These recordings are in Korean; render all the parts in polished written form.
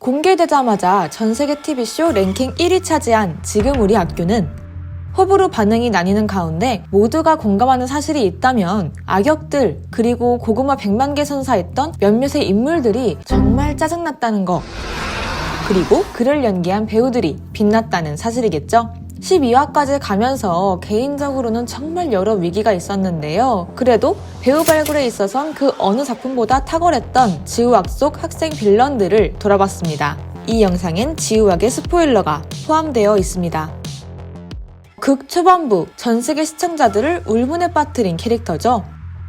공개되자마자 전세계 TV쇼 랭킹 1위 차지한 지금 우리 학교는 호불호 반응이 나뉘는 가운데 모두가 공감하는 사실이 있다면 악역들 그리고 고구마 100만 개 선사했던 몇몇의 인물들이 정말 짜증났다는 거, 그리고 그를 연기한 배우들이 빛났다는 사실이겠죠. 12화까지 가면서 개인적으로는 정말 여러 위기가 있었는데요. 그래도 배우 발굴에 있어선 그 어느 작품보다 탁월했던 지우학 속 학생 빌런들을 돌아봤습니다. 이 영상엔 지우학의 스포일러가 포함되어 있습니다. 극 초반부 전세계 시청자들을 울분에 빠뜨린 캐릭터죠.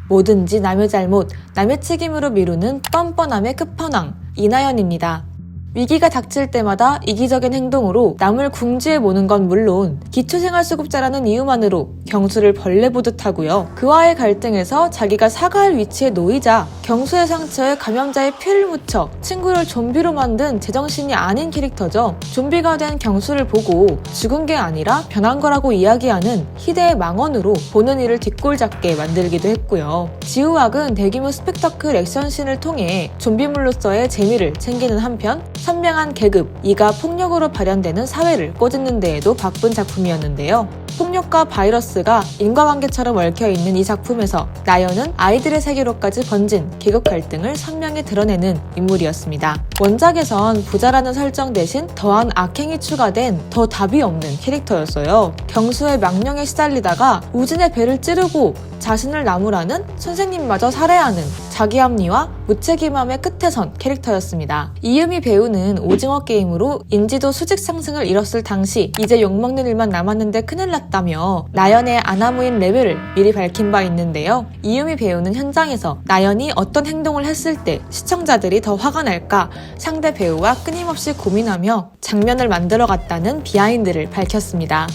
뭐든지 남의 잘못, 남의 책임으로 미루는 뻔뻔함의 끝판왕 이나연입니다. 위기가 닥칠 때마다 이기적인 행동으로 남을 궁지에 모는 건 물론 기초생활수급자라는 이유만으로 경수를 벌레 보듯 하고요. 그와의 갈등에서 자기가 사과할 위치에 놓이자 경수의 상처에 감염자의 피를 묻혀 친구를 좀비로 만든 제정신이 아닌 캐릭터죠. 좀비가 된 경수를 보고 죽은 게 아니라 변한 거라고 이야기하는 희대의 망언으로 보는 이를 뒷골잡게 만들기도 했고요. 지우학은 대규모 스펙터클 액션씬을 통해 좀비물로서의 재미를 챙기는 한편 선명한 계급, 이가 폭력으로 발현되는 사회를 꼬집는 데에도 바쁜 작품이었는데요. 폭력과 바이러스가 인과관계처럼 얽혀있는 이 작품에서 나연은 아이들의 세계로까지 번진 계급 갈등을 선명히 드러내는 인물이었습니다. 원작에선 부자라는 설정 대신 더한 악행이 추가된 더 답이 없는 캐릭터였어요. 경수의 명령에 시달리다가 우진의 배를 찌르고 자신을 나무라는 선생님마저 살해하는 자기 합리와 무책임함의 끝에 선 캐릭터였습니다. 이유미 배우는 오징어 게임으로 인지도 수직 상승을 이뤘을 당시 이제 욕먹는 일만 남았는데 큰일 났다며 나연의 아나무인 레벨을 미리 밝힌 바 있는데요. 이유미 배우는 현장에서 나연이 어떤 행동을 했을 때 시청자들이 더 화가 날까 상대 배우와 끊임없이 고민하며 장면을 만들어갔다는 비하인드를 밝혔습니다.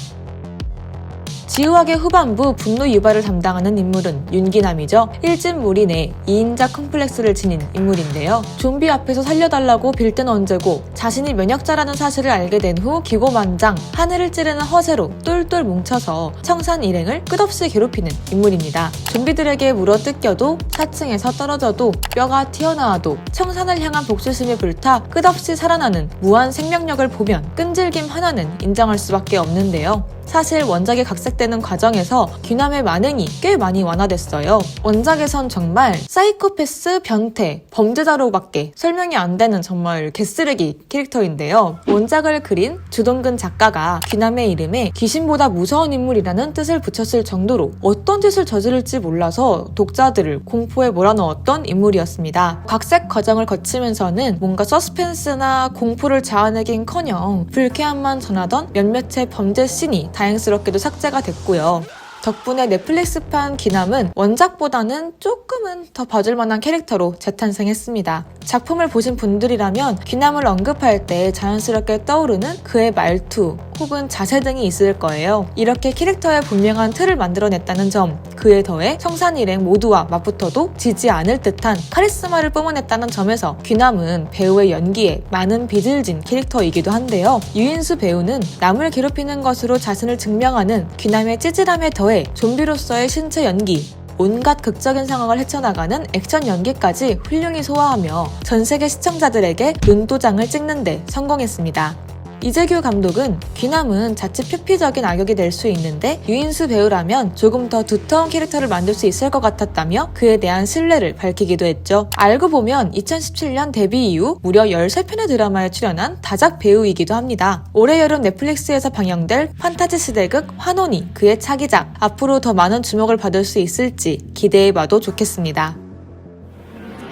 지우학의 후반부 분노 유발을 담당하는 인물은 윤기남이죠. 일진무리 내 2인자 컴플렉스를 지닌 인물인데요. 좀비 앞에서 살려달라고 빌 땐 언제고 자신이 면역자라는 사실을 알게 된 후 기고만장 하늘을 찌르는 허세로 똘똘 뭉쳐서 청산 일행을 끝없이 괴롭히는 인물입니다. 좀비들에게 물어뜯겨도 4층에서 떨어져도 뼈가 튀어나와도 청산을 향한 복수심이 불타 끝없이 살아나는 무한 생명력을 보면 끈질김 하나는 인정할 수밖에 없는데요. 사실 원작이 각색되는 과정에서 귀남의 만행이 꽤 많이 완화됐어요. 원작에선 정말 사이코패스, 변태, 범죄자로밖에 설명이 안 되는 정말 개쓰레기 캐릭터인데요. 원작을 그린 주동근 작가가 귀남의 이름에 귀신보다 무서운 인물이라는 뜻을 붙였을 정도로 어떤 짓을 저지를지 몰라서 독자들을 공포에 몰아넣었던 인물이었습니다. 각색 과정을 거치면서는 뭔가 서스펜스나 공포를 자아내긴커녕 불쾌함만 전하던 몇몇의 범죄 씬이 다행스럽게도 삭제가 됐고요. 덕분에 넷플릭스판 귀남은 원작보다는 조금은 더 봐줄만한 캐릭터로 재탄생했습니다. 작품을 보신 분들이라면 귀남을 언급할 때 자연스럽게 떠오르는 그의 말투 혹은 자세 등이 있을 거예요. 이렇게 캐릭터의 분명한 틀을 만들어냈다는 점, 그에 더해 청산일행 모두와 맞붙어도 지지 않을 듯한 카리스마를 뿜어냈다는 점에서 귀남은 배우의 연기에 많은 빚을 진 캐릭터이기도 한데요. 유인수 배우는 남을 괴롭히는 것으로 자신을 증명하는 귀남의 찌질함에 더해 좀비로서의 신체 연기, 온갖 극적인 상황을 헤쳐나가는 액션 연기까지 훌륭히 소화하며 전세계 시청자들에게 눈도장을 찍는 데 성공했습니다. 이재규 감독은 귀남은 자칫 표피적인 악역이 될 수 있는데 유인수 배우라면 조금 더 두터운 캐릭터를 만들 수 있을 것 같았다며 그에 대한 신뢰를 밝히기도 했죠. 알고 보면 2017년 데뷔 이후 무려 13편의 드라마에 출연한 다작 배우이기도 합니다. 올해 여름 넷플릭스에서 방영될 판타지 시대극 환혼이 그의 차기작, 앞으로 더 많은 주목을 받을 수 있을지 기대해봐도 좋겠습니다.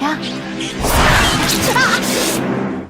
야!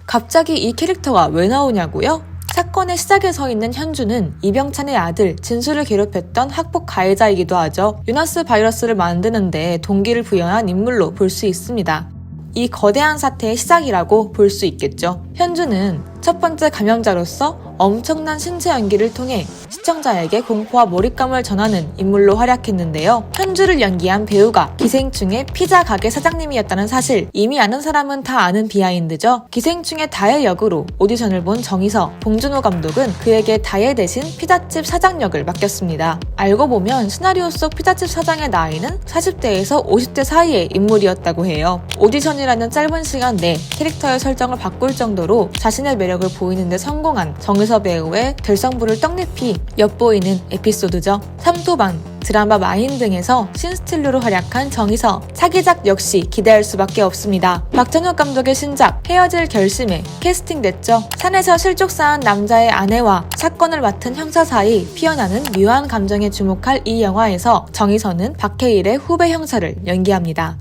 갑자기 이 캐릭터가 왜 나오냐고요? 사건의 시작에 서 있는 현주는 이병찬의 아들 진수를 괴롭혔던 학폭 가해자이기도 하죠. 유나스 바이러스를 만드는데 동기를 부여한 인물로 볼 수 있습니다. 이 거대한 사태의 시작이라고 볼 수 있겠죠. 현주는 첫 번째 감염자로서 엄청난 신체 연기를 통해 시청자에게 공포와 몰입감을 전하는 인물로 활약했는데요. 현주를 연기한 배우가 기생충의 피자 가게 사장님이었다는 사실, 이미 아는 사람은 다 아는 비하인드죠. 기생충의 다혜 역으로 오디션을 본 정희서, 봉준호 감독은 그에게 다혜 대신 피자집 사장 역을 맡겼습니다. 알고 보면 시나리오 속 피자집 사장의 나이는 40대에서 50대 사이의 인물이었다고 해요. 오디션이라는 짧은 시간 내 캐릭터의 설정을 바꿀 정도로 자신의 매력을 보이는 데 성공한 정희서 배우의 될성부를 떡잎이 엿보이는 에피소드죠. 삼토방, 드라마 마인 등에서 신스틸러로 활약한 정희서, 차기작 역시 기대할 수밖에 없습니다. 박찬욱 감독의 신작 헤어질 결심에 캐스팅됐죠. 산에서 실족사한 남자의 아내와 사건을 맡은 형사 사이 피어나는 묘한 감정에 주목할 이 영화에서 정희서는 박해일의 후배 형사를 연기합니다.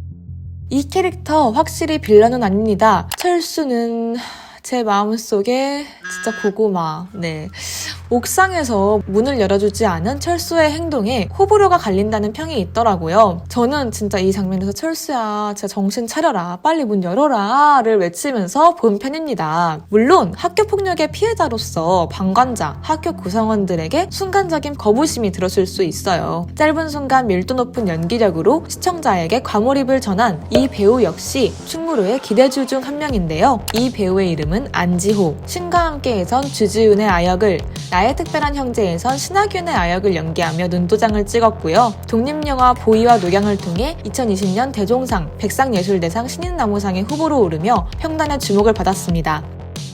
이 캐릭터 확실히 빌런은 아닙니다. 철수는 제 마음속에 진짜 고구마. 네. 옥상에서 문을 열어주지 않은 철수의 행동에 호불호가 갈린다는 평이 있더라고요. 저는 진짜 이 장면에서 철수야, 진짜 정신 차려라, 빨리 문 열어라를 외치면서 본 편입니다. 물론 학교폭력의 피해자로서 방관자, 학교 구성원들에게 순간적인 거부심이 들었을 수 있어요. 짧은 순간 밀도 높은 연기력으로 시청자에게 과몰입을 전한 이 배우 역시 충무로의 기대주 중 한 명인데요. 이 배우의 이름은 안지호. 신과 함께에선 주지훈의 아역을, 나의 특별한 형제에선 신하균의 아역을 연기하며 눈도장을 찍었고요. 독립영화 보이와 녹양을 통해 2020년 대종상, 백상예술대상 신인나무상의 후보로 오르며 평단의 주목을 받았습니다.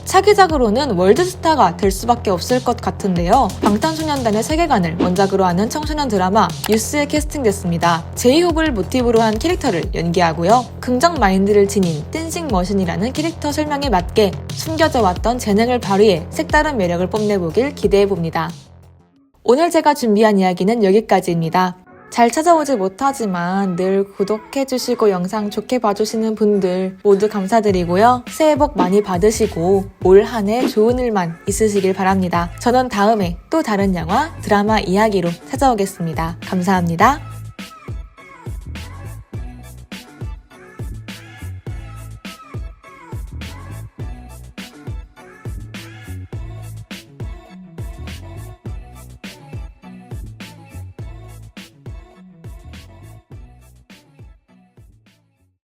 차기작으로는 월드스타가 될 수밖에 없을 것 같은데요. 방탄소년단의 세계관을 원작으로 하는 청소년 드라마 유스에 캐스팅됐습니다. 제이홉을 모티브로 한 캐릭터를 연기하고요. 긍정 마인드를 지닌 댄싱 머신이라는 캐릭터 설명에 맞게 숨겨져 왔던 재능을 발휘해 색다른 매력을 뽐내보길 기대해봅니다. 오늘 제가 준비한 이야기는 여기까지입니다. 잘 찾아오지 못하지만 늘 구독해주시고 영상 좋게 봐주시는 분들 모두 감사드리고요. 새해 복 많이 받으시고 올 한 해 좋은 일만 있으시길 바랍니다. 저는 다음에 또 다른 영화, 드라마 이야기로 찾아오겠습니다. 감사합니다.